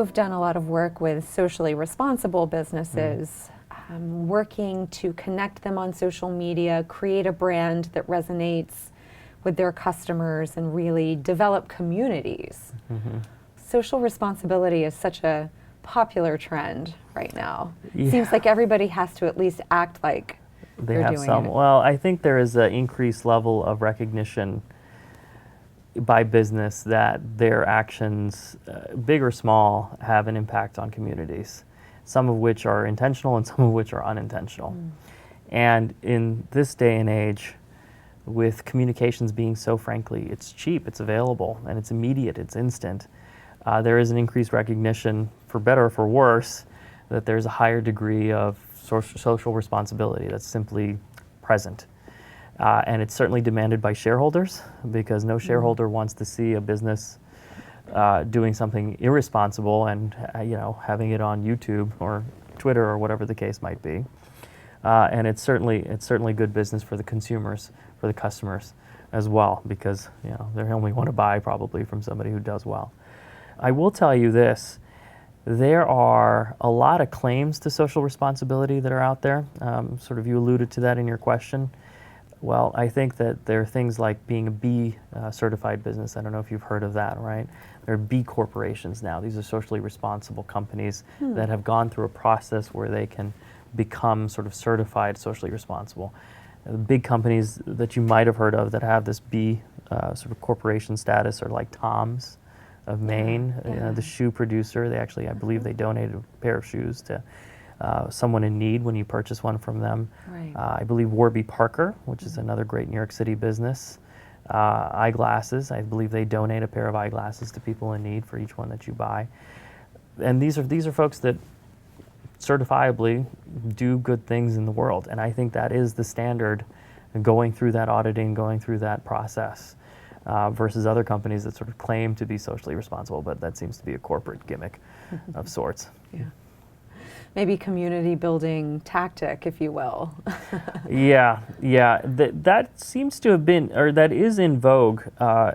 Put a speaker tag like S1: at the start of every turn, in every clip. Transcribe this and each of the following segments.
S1: have done a lot of work with socially responsible businesses, working to connect them on social media, create a brand that resonates with their customers, and really develop communities. Social responsibility is such a popular trend right now. It seems like everybody has to at least act like they're
S2: have
S1: doing
S2: some.
S1: it.
S2: Well, I think there is an increased level of recognition by business that their actions, big or small, have an impact on communities, some of which are intentional and some of which are unintentional. And in this day and age, with communications being so, frankly, it's cheap, it's available, and it's immediate, it's instant, there is an increased recognition, for better or for worse, that there's a higher degree of social responsibility that's simply present. And it's certainly demanded by shareholders, because no shareholder wants to see a business doing something irresponsible and having it on YouTube or Twitter or whatever the case might be. And it's certainly good business for the consumers, for the customers as well, because they only want to buy probably from somebody who does well. I will tell you this. There are a lot of claims to social responsibility that are out there. Sort of you alluded to that in your question. Well, I think that there are things like being a B certified business. I don't know if you've heard of that, right? There are B corporations now. These are socially responsible companies that have gone through a process where they can become sort of certified socially responsible. The big companies that you might have heard of that have this B sort of corporation status are like Tom's of Maine, the shoe producer. They actually, I believe they donated a pair of shoes to someone in need when you purchase one from them.
S1: Right.
S2: I believe Warby Parker, which is another great New York City business. Eyeglasses, I believe they donate a pair of eyeglasses to people in need for each one that you buy. And these are folks that certifiably do good things in the world. And I think that is the standard, going through that auditing, going through that process, versus other companies that sort of claim to be socially responsible, but that seems to be a corporate gimmick of sorts.
S1: Yeah. Maybe community building tactic, if you will.
S2: Yeah. That seems to have been, or that is in vogue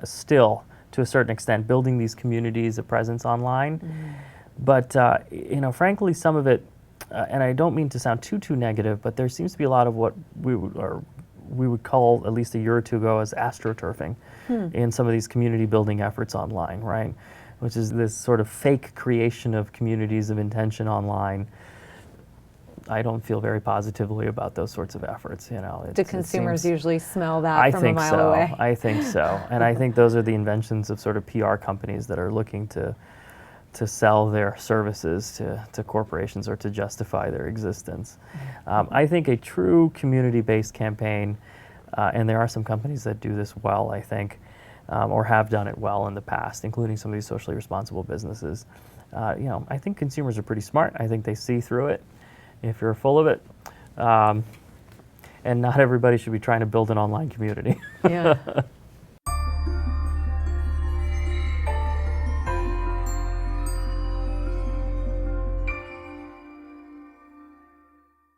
S2: still to a certain extent, building these communities, a presence online. But frankly, some of it, and I don't mean to sound too negative, but there seems to be a lot of what we would call, at least a year or two ago, as astroturfing in some of these community building efforts online, right? Which is this sort of fake creation of communities of intention online. I don't feel very positively about those sorts of efforts.
S1: Do consumers usually smell that from a mile away?
S2: I think so. And I think those are the inventions of sort of PR companies that are looking to sell their services to corporations or to justify their existence. I think a true community-based campaign, and there are some companies that do this well, I think, or have done it well in the past, including some of these socially responsible businesses. I think consumers are pretty smart. I think they see through it if you're full of it. And not everybody should be trying to build an online community.
S1: Yeah.